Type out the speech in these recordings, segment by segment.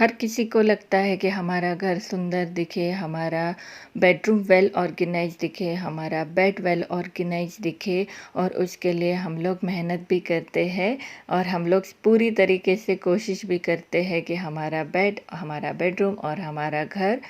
हर किसी को लगता है कि हमारा घर सुंदर दिखे, हमारा बेडरूम वेल ऑर्गेनाइज दिखे, हमारा बेड वेल ऑर्गेनाइज दिखे और उसके लिए हम लोग मेहनत भी करते हैं और हम लोग पूरी तरीके से कोशिश भी करते हैं कि हमारा बेड, हमारा बेडरूम और हमारा घर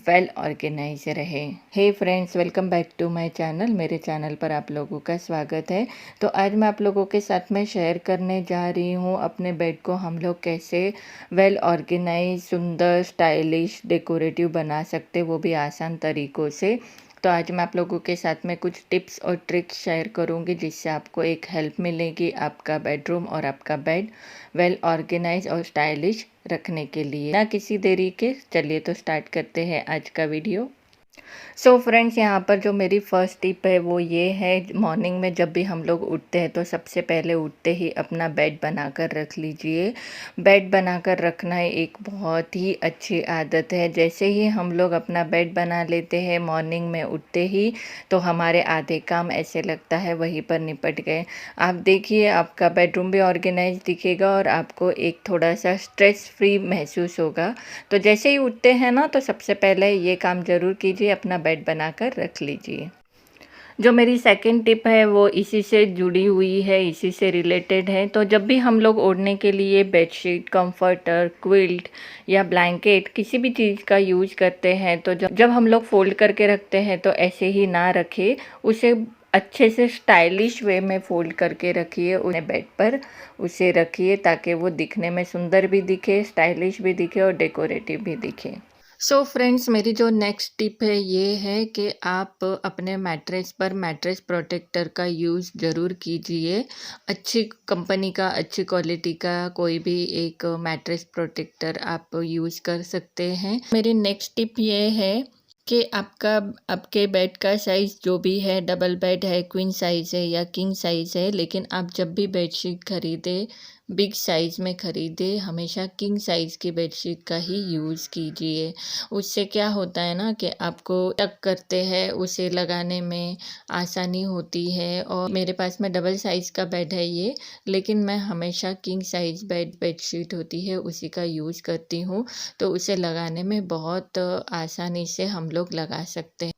वेल ऑर्गेनाइज रहे। Hey friends, welcome back to my channel. मेरे चैनल पर आप लोगों का स्वागत है। तो आज मैं आप लोगों के साथ में शेयर करने जा रही हूँ अपने बेड को हम लोग कैसे वेल ऑर्गेनाइज, सुंदर, स्टाइलिश, डेकोरेटिव बना सकते, वो भी आसान तरीक़ों से। तो आज मैं आप लोगों के साथ में कुछ टिप्स और ट्रिक्स शेयर करूंगी जिससे आपको एक हेल्प मिलेगी आपका बेडरूम और आपका बेड वेल ऑर्गेनाइज और स्टाइलिश रखने के लिए। ना किसी देरी के चलिए तो स्टार्ट करते हैं आज का वीडियो। सो फ्रेंड्स, यहाँ पर जो मेरी फर्स्ट टिप है वो ये है, मॉर्निंग में जब भी हम लोग उठते हैं तो सबसे पहले उठते ही अपना बेड बनाकर रख लीजिए। बेड बनाकर रखना एक बहुत ही अच्छी आदत है। जैसे ही हम लोग अपना बेड बना लेते हैं मॉर्निंग में उठते ही, तो हमारे आधे काम ऐसे लगता है वहीं पर निपट गए। आप देखिए, आपका बेडरूम भी ऑर्गेनाइज दिखेगा और आपको एक थोड़ा सा स्ट्रेस फ्री महसूस होगा। तो जैसे ही उठते हैं ना, तो सबसे पहले ये काम ज़रूर कीजिए, अपना बेड बनाकर रख लीजिए। जो मेरी सेकंड टिप है वो इसी से जुड़ी हुई है, इसी से रिलेटेड है। तो जब भी हम लोग ओढ़ने के लिए बेडशीट, कंफर्टर, क्विल्ट या ब्लैंकेट किसी भी चीज़ का यूज़ करते हैं, तो जब हम लोग फोल्ड करके रखते हैं तो ऐसे ही ना रखें, उसे अच्छे से स्टाइलिश वे में फोल्ड करके रखिए, उन्हें बेड पर उसे रखिए ताकि वो दिखने में सुंदर भी दिखे, स्टाइलिश भी दिखे और डेकोरेटिव भी दिखे। सो फ्रेंड्स, मेरी जो नेक्स्ट टिप है ये है कि आप अपने मैट्रेस पर मैट्रेस प्रोटेक्टर का यूज़ ज़रूर कीजिए। अच्छी कंपनी का, अच्छी क्वालिटी का कोई भी एक मैट्रेस प्रोटेक्टर आप यूज़ कर सकते हैं। मेरी नेक्स्ट टिप ये है कि आपके बेड का साइज़ जो भी है, डबल बेड है, क्वीन साइज़ है या किंग साइज़ है, लेकिन आप जब भी बेडशीट खरीदें, बिग साइज़ में ख़रीदे, हमेशा किंग साइज़ की बेडशीट का ही यूज़ कीजिए। उससे क्या होता है ना कि आपको टक करते हैं, उसे लगाने में आसानी होती है। और मेरे पास में डबल साइज़ का बेड है ये, लेकिन मैं हमेशा किंग साइज़ बेडशीट होती है उसी का यूज़ करती हूँ, तो उसे लगाने में बहुत आसानी से हम लोग लगा सकते हैं।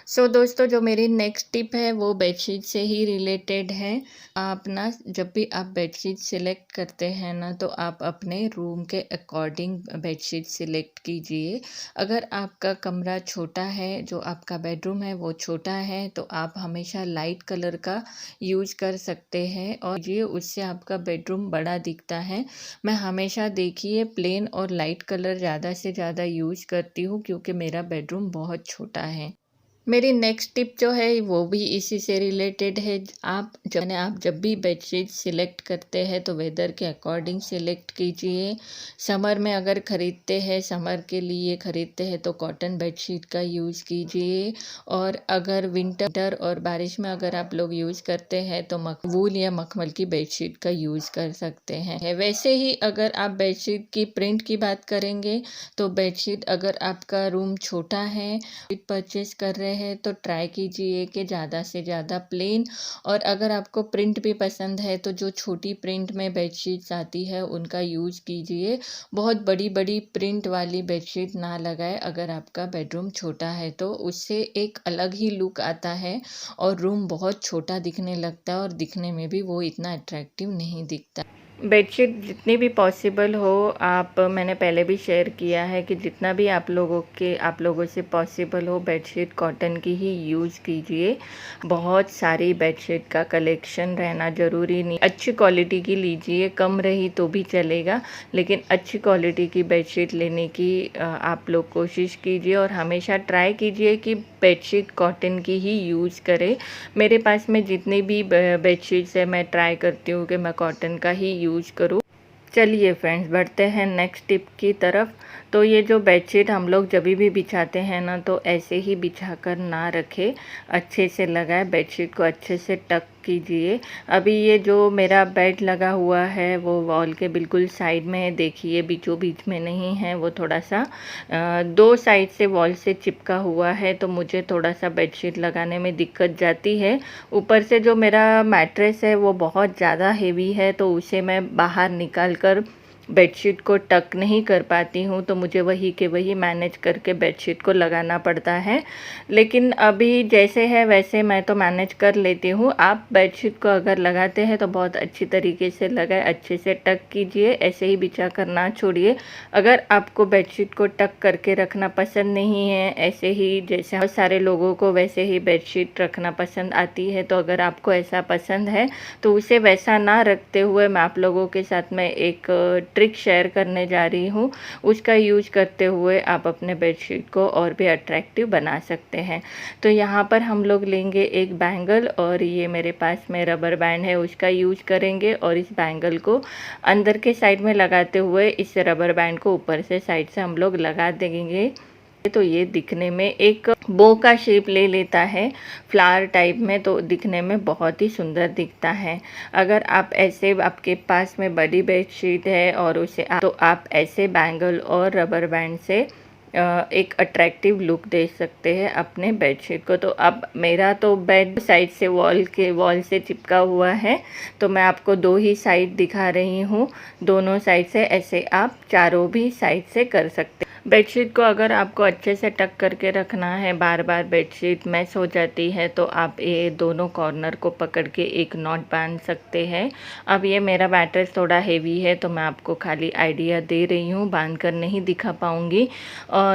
सो दोस्तों, जो मेरी नेक्स्ट टिप है वो बेडशीट से ही रिलेटेड है। आप ना, जब भी आप बेडशीट सिलेक्ट करते हैं ना, तो आप अपने रूम के अकॉर्डिंग बेडशीट सिलेक्ट कीजिए। अगर आपका कमरा छोटा है, जो आपका बेडरूम है वो छोटा है, तो आप हमेशा लाइट कलर का यूज़ कर सकते हैं और ये उससे आपका बेडरूम बड़ा दिखता है। मैं हमेशा देखिए प्लेन और लाइट कलर ज़्यादा से ज़्यादा यूज़ करती हूँ क्योंकि मेरा बेडरूम बहुत छोटा है। मेरी नेक्स्ट टिप जो है वो भी इसी से रिलेटेड है। आप जब भी बेडशीट सिलेक्ट करते हैं तो वेदर के अकॉर्डिंग सिलेक्ट कीजिए। समर में अगर ख़रीदते हैं, समर के लिए ख़रीदते हैं तो कॉटन बेडशीट का यूज़ कीजिए। और अगर विंटर और बारिश में अगर आप लोग यूज़ करते हैं तो वूल या मखमल की बेडशीट का यूज़ कर सकते हैं। वैसे ही अगर आप बेडशीट की प्रिंट की बात करेंगे तो बेडशीट, अगर आपका रूम छोटा है, परचेज कर रहे हैं तो ट्राई कीजिए कि ज़्यादा से ज़्यादा प्लेन, और अगर आपको प्रिंट भी पसंद है तो जो छोटी प्रिंट में बेडशीट्स आती है उनका यूज़ कीजिए। बहुत बड़ी बड़ी प्रिंट वाली बेडशीट ना लगाए अगर आपका बेडरूम छोटा है, तो उससे एक अलग ही लुक आता है और रूम बहुत छोटा दिखने लगता है और दिखने में भी वो इतना अट्रैक्टिव नहीं दिखता। बेडशीट जितनी भी पॉसिबल हो, मैंने पहले भी शेयर किया है कि जितना भी आप लोगों से पॉसिबल हो, बेडशीट कॉटन की ही यूज़ कीजिए। बहुत सारी बेडशीट का कलेक्शन रहना ज़रूरी नहीं, अच्छी क्वालिटी की लीजिए, कम रही तो भी चलेगा, लेकिन अच्छी क्वालिटी की बेडशीट लेने की आप लोग कोशिश कीजिए और हमेशा ट्राई कीजिए कि बेडशीट कॉटन की ही यूज़ करें। मेरे पास में जितनी भी बेडशीट्स है मैं ट्राई करती हूँ कि मैं कॉटन का ही यूज़ करूँ। चलिए फ्रेंड्स, बढ़ते हैं नेक्स्ट टिप की तरफ। तो ये जो बेडशीट हम लोग जब भी बिछाते हैं ना, तो ऐसे ही बिछा कर ना रखें, अच्छे से लगाए, बेडशीट को अच्छे से टक कीजिए। अभी ये जो मेरा बेड लगा हुआ है वो वॉल के बिल्कुल साइड में है, देखिए बीचों बीच में नहीं है, वो थोड़ा सा दो साइड से वॉल से चिपका हुआ है, तो मुझे थोड़ा सा बेडशीट लगाने में दिक्कत जाती है। ऊपर से जो मेरा मैट्रेस है वो बहुत ज़्यादा हेवी है, तो उसे मैं बाहर निकाल कर बेडशीट को टक नहीं कर पाती हूँ, तो मुझे वही के वही मैनेज करके बेडशीट को लगाना पड़ता है। लेकिन अभी जैसे है वैसे मैं तो मैनेज कर लेती हूँ। आप बेडशीट को अगर लगाते हैं तो बहुत अच्छी तरीके से लगाए, अच्छे से टक कीजिए, ऐसे ही बिछा कर ना छोड़िए। अगर आपको बेडशीट को टक करके रखना पसंद नहीं है, ऐसे ही जैसे बहुत सारे लोगों को वैसे ही बेडशीट रखना पसंद आती है, तो अगर आपको ऐसा पसंद है तो उसे वैसा ना रखते हुए मैं आप लोगों के साथ में एक ट्रिक शेयर करने जा रही हूँ। उसका यूज करते हुए आप अपने बेडशीट को और भी अट्रैक्टिव बना सकते हैं। तो यहाँ पर हम लोग लेंगे एक बैंगल, और ये मेरे पास में रबर बैंड है, उसका यूज करेंगे। और इस बैंगल को अंदर के साइड में लगाते हुए इस रबर बैंड को ऊपर से साइड से हम लोग लगा देंगे। तो ये दिखने में एक बो का शेप ले लेता है, फ्लावर टाइप में, तो दिखने में बहुत ही सुंदर दिखता है। अगर आप ऐसे, आपके पास में बड़ी बेडशीट है और उसे तो आप ऐसे बैंगल और रबर बैंड से एक अट्रैक्टिव लुक दे सकते हैं अपने बेडशीट को। तो अब मेरा तो बेड साइड से वॉल से चिपका हुआ है, तो मैं आपको 2 ही साइड दिखा रही हूँ। दोनों साइड से ऐसे आप चारों भी साइड से कर सकते हैं। बेडशीट को अगर आपको अच्छे से टक करके रखना है, बार बार बेडशीट मैस हो जाती है, तो आप ये दोनों कॉर्नर को पकड़ के एक नॉट बांध सकते हैं। अब ये मेरा मैट्रेस थोड़ा हेवी है, तो मैं आपको खाली आइडिया दे रही हूँ, बांध कर नहीं दिखा पाऊँगी।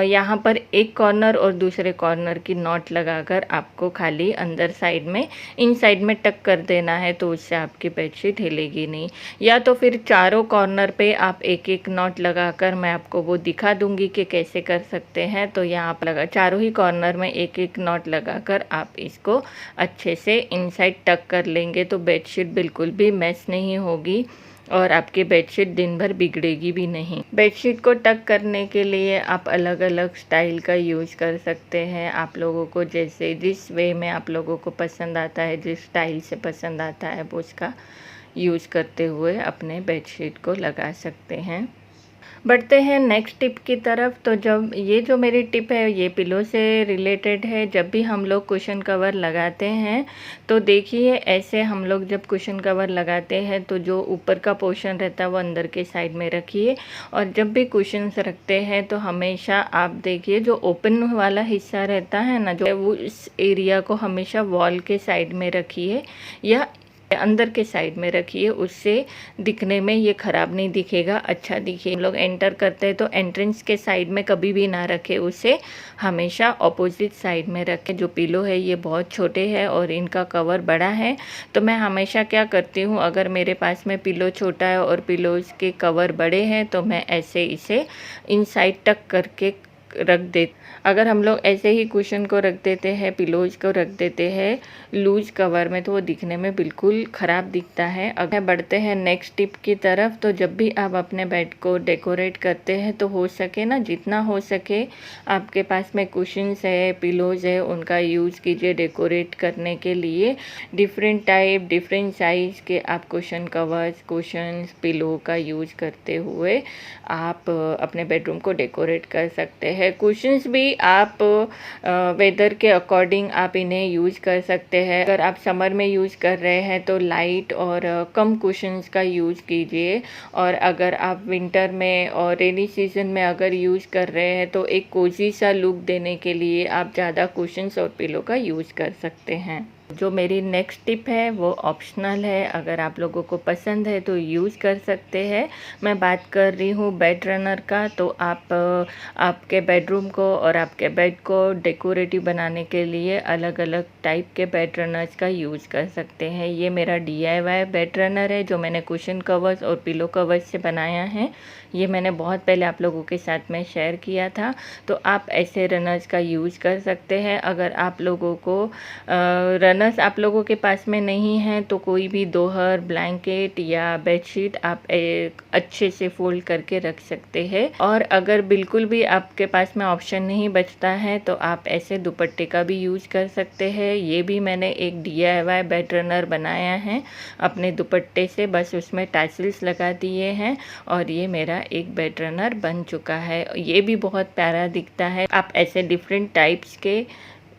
यहाँ पर एक कॉर्नर और दूसरे कॉर्नर की नॉट लगाकर आपको खाली अंदर साइड में, इन साइड में टक कर देना है, तो उससे आपकी बेडशीट हिलेगी नहीं। या तो फिर चारों कॉर्नर पे आप एक एक नॉट लगाकर मैं आपको वो दिखा दूंगी कि कैसे कर सकते हैं। तो यहाँ पर लगा चारों ही कॉर्नर में एक एक नॉट लगाकर आप इसको अच्छे से इनसाइड टक कर लेंगे, तो बेडशीट बिल्कुल भी मैस नहीं होगी और आपकी बेडशीट दिन भर बिगड़ेगी भी नहीं। बेडशीट को टक करने के लिए आप अलग अलग स्टाइल का यूज़ कर सकते हैं। आप लोगों को जैसे जिस वे में आप लोगों को पसंद आता है, जिस स्टाइल से पसंद आता है, वो उसका यूज़ करते हुए अपने बेडशीट को लगा सकते हैं। बढ़ते हैं नेक्स्ट टिप की तरफ। तो जब ये जो मेरी टिप है ये पिलो से रिलेटेड है। जब भी हम लोग कुशन कवर लगाते हैं तो देखिए, ऐसे हम लोग जब कुशन कवर लगाते हैं तो जो ऊपर का पोर्शन रहता है वो अंदर के साइड में रखिए, और जब भी कुशन्स रखते हैं तो हमेशा आप देखिए जो ओपन वाला हिस्सा रहता है ना, जो वो इस एरिया को हमेशा वॉल के साइड में रखिए या अंदर के साइड में रखिए, उससे दिखने में ये ख़राब नहीं दिखेगा, अच्छा दिखे। हम लोग एंटर करते हैं तो एंट्रेंस के साइड में कभी भी ना रखें, उसे हमेशा ऑपोजिट साइड में रखें। जो पिलो है ये बहुत छोटे हैं और इनका कवर बड़ा है, तो मैं हमेशा क्या करती हूँ, अगर मेरे पास में पिलो छोटा है और पिलोज़ के कवर बड़े हैं तो मैं ऐसे इसे इनसाइड टक करके रख दे। अगर हम लोग ऐसे ही कुशन को रख देते हैं, पिलोज को रख देते हैं लूज कवर में, तो वो दिखने में बिल्कुल ख़राब दिखता है। अगर बढ़ते हैं नेक्स्ट टिप की तरफ। तो जब भी आप अपने बेड को डेकोरेट करते हैं तो हो सके ना, जितना हो सके आपके पास में कुशन्स है, पिलोज है, उनका यूज़ कीजिए डेकोरेट करने के लिए। डिफरेंट टाइप, डिफरेंट साइज़ के आप कुशन कवर्स, कुशन्स, पिलो का यूज़ करते हुए आप अपने बेडरूम को डेकोरेट कर सकते हैं। कुशन्स भी आप वेदर के अकॉर्डिंग आप इन्हें यूज़ कर सकते हैं। अगर आप समर में यूज़ कर रहे हैं तो लाइट और कम कुशन्स का यूज़ कीजिए, और अगर आप विंटर में और रेनी सीजन में अगर यूज़ कर रहे हैं तो एक कोजी सा लुक देने के लिए आप ज़्यादा कुशन्स और पिलो का यूज़ कर सकते हैं। जो मेरी नेक्स्ट टिप है वो ऑप्शनल है, अगर आप लोगों को पसंद है तो यूज़ कर सकते हैं। मैं बात कर रही हूँ बेड रनर का। तो आप आपके बेडरूम को और आपके बेड को डेकोरेटिव बनाने के लिए अलग अलग टाइप के बेड रनर्स का यूज़ कर सकते हैं। ये मेरा DIY बेड रनर है जो मैंने कुशन कवर्स और पिलो कवर्स से बनाया है। ये मैंने बहुत पहले आप लोगों के साथ में शेयर किया था। तो आप ऐसे रनर्स का यूज़ कर सकते हैं। अगर आप लोगों को रनर्स आप लोगों के पास में नहीं है तो कोई भी दोहर, ब्लैंकेट या बेडशीट आप एक अच्छे से फोल्ड करके रख सकते हैं। और अगर बिल्कुल भी आपके पास में ऑप्शन नहीं बचता है तो आप ऐसे दुपट्टे का भी यूज़ कर सकते हैं। ये भी मैंने एक DIY बेड रनर बनाया है अपने दुपट्टे से, बस उसमें टैसल्स लगा दिए हैं और ये मेरा एक बेड रनर बन चुका है। ये भी बहुत प्यारा दिखता है। आप ऐसे डिफरेंट टाइप्स के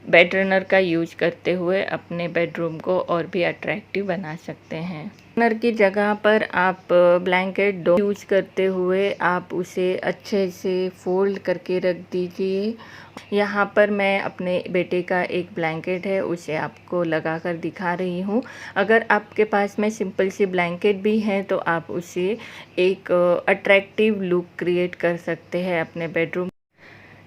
बेड रनर का यूज करते हुए अपने बेडरूम को और भी अट्रैक्टिव बना सकते हैं। कॉर्नर की जगह पर आप ब्लैंकेट डो यूज करते हुए आप उसे अच्छे से फोल्ड करके रख दीजिए। यहाँ पर मैं अपने बेटे का एक ब्लैंकेट है उसे आपको लगा कर दिखा रही हूँ। अगर आपके पास में सिंपल सी ब्लैंकेट भी है तो आप उसे एक अट्रैक्टिव लुक क्रिएट कर सकते हैं अपने बेडरूम।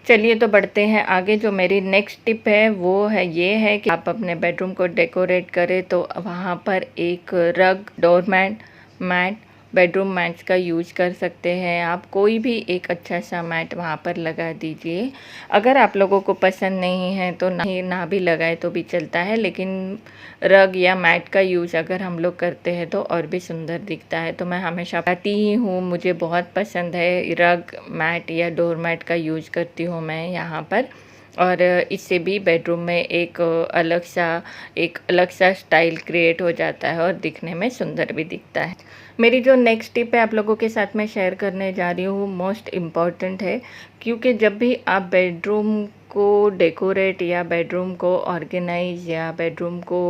चलिए तो बढ़ते हैं आगे। जो मेरी नेक्स्ट टिप है वो है ये है कि आप अपने बेडरूम को डेकोरेट करें तो वहाँ पर एक रग, डोरमैट, मैट, बेडरूम मैट्स का यूज कर सकते हैं आप। कोई भी एक अच्छा सा मैट वहाँ पर लगा दीजिए। अगर आप लोगों को पसंद नहीं है तो ना भी लगाए तो भी चलता है, लेकिन रग या मैट का यूज़ अगर हम लोग करते हैं तो और भी सुंदर दिखता है। तो मैं हमेशा बताती ही हूँ, मुझे बहुत पसंद है रग, मैट या डोर मैट का यूज़ करती हूँ मैं यहाँ पर। और इससे भी बेडरूम में एक अलग सा स्टाइल क्रिएट हो जाता है और दिखने में सुंदर भी दिखता है। मेरी जो नेक्स्ट टिप है आप लोगों के साथ मैं शेयर करने जा रही हूँ, मोस्ट इम्पॉर्टेंट है, क्योंकि जब भी आप बेडरूम को डेकोरेट या बेडरूम को ऑर्गेनाइज या बेडरूम को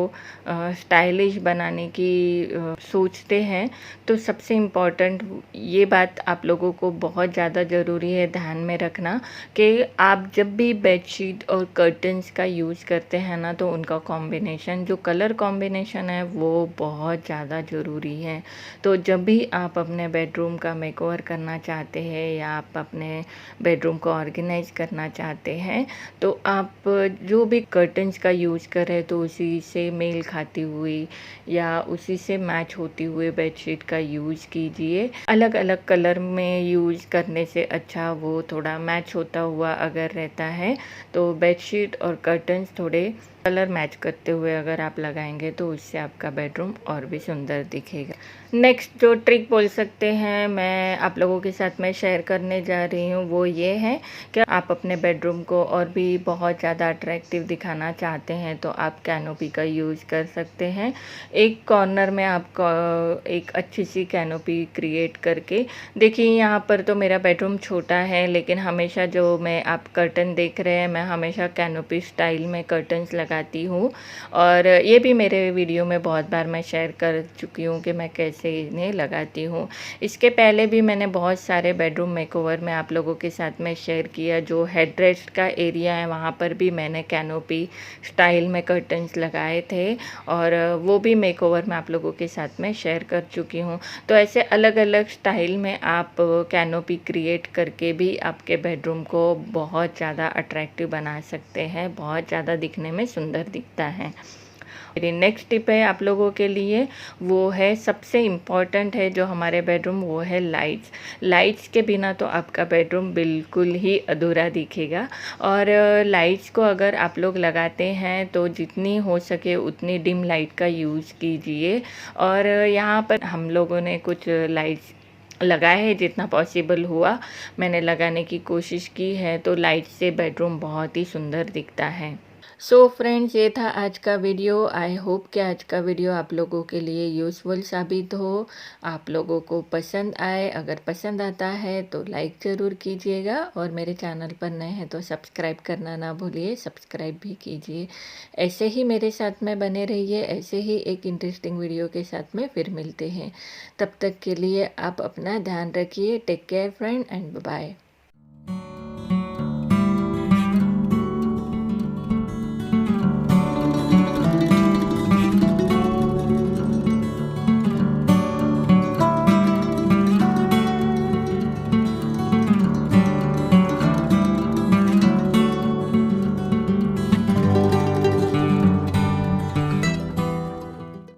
स्टाइलिश बनाने की सोचते हैं तो सबसे इम्पॉर्टेंट ये बात आप लोगों को बहुत ज़्यादा ज़रूरी है ध्यान में रखना कि आप जब भी बेडशीट और कर्टन्स का यूज़ करते हैं ना तो उनका कॉम्बिनेशन, जो कलर कॉम्बिनेशन है वो बहुत ज़्यादा ज़रूरी है। तो जब भी आप अपने बेडरूम का मेकओवर करना चाहते हैं या आप अपने बेडरूम को ऑर्गेनाइज करना चाहते हैं तो आप जो भी कर्टन्स का यूज़ करें तो उसी से मेल खाती हुई या उसी से मैच होती हुई बेडशीट का यूज़ कीजिए। अलग अलग कलर में यूज़ करने से अच्छा वो थोड़ा मैच होता हुआ अगर रहता है तो बेडशीट और कर्टन्स थोड़े कलर मैच करते हुए अगर आप लगाएंगे तो उससे आपका बेडरूम और भी सुंदर दिखेगा। नेक्स्ट जो ट्रिक बोल सकते हैं मैं आप लोगों के साथ में शेयर करने जा रही हूँ वो ये है कि आप अपने बेडरूम को और भी बहुत ज़्यादा अट्रैक्टिव दिखाना चाहते हैं तो आप कैनोपी का यूज़ कर सकते हैं। एक कॉर्नर में आपको एक अच्छी सी कैनोपी क्रिएट करके, देखिए यहाँ पर तो मेरा बेडरूम छोटा है लेकिन हमेशा जो मैं आप कर्टन देख रहे हैं मैं हमेशा कैनोपी स्टाइल में कर्टन्स लगाती हूँ और ये भी मेरे वीडियो में बहुत बार मैं शेयर कर चुकी हूँ कि मैं कैसे इन्हें लगाती हूँ। इसके पहले भी मैंने बहुत सारे बेडरूम मेकओवर में आप लोगों के साथ में शेयर किया। जो हेडरेस्ट का एरिया है वहाँ पर भी मैंने कैनोपी स्टाइल में कर्टन्स लगाए थे और वो भी मेकओवर में आप लोगों के साथ में शेयर कर चुकी हूँ। तो ऐसे अलग अलग स्टाइल में आप कैनोपी क्रिएट करके भी आपके बेडरूम को बहुत ज़्यादा अट्रैक्टिव बना सकते हैं, बहुत ज़्यादा दिखने में सुंदर दिखता है। मेरी नेक्स्ट टिप है आप लोगों के लिए वो है सबसे इम्पॉर्टेंट है जो हमारे बेडरूम, वो है लाइट्स। लाइट्स के बिना तो आपका बेडरूम बिल्कुल ही अधूरा दिखेगा और लाइट्स को अगर आप लोग लगाते हैं तो जितनी हो सके उतनी डिम लाइट का यूज़ कीजिए। और यहाँ पर हम लोगों ने कुछ लाइट्स लगाए है, जितना पॉसिबल हुआ मैंने लगाने की कोशिश की है, तो लाइट से बेडरूम बहुत ही सुंदर दिखता है। सो फ्रेंड्स, ये था आज का वीडियो। आई होप कि आज का वीडियो आप लोगों के लिए यूज़फुल साबित हो, आप लोगों को पसंद आए। अगर पसंद आता है तो लाइक ज़रूर कीजिएगा और मेरे चैनल पर नए हैं तो सब्सक्राइब करना ना भूलिए, सब्सक्राइब भी कीजिए। ऐसे ही मेरे साथ में बने रहिए, ऐसे ही एक इंटरेस्टिंग वीडियो के साथ में फिर मिलते हैं। तब तक के लिए आप अपना ध्यान रखिए। Take care friend and bye.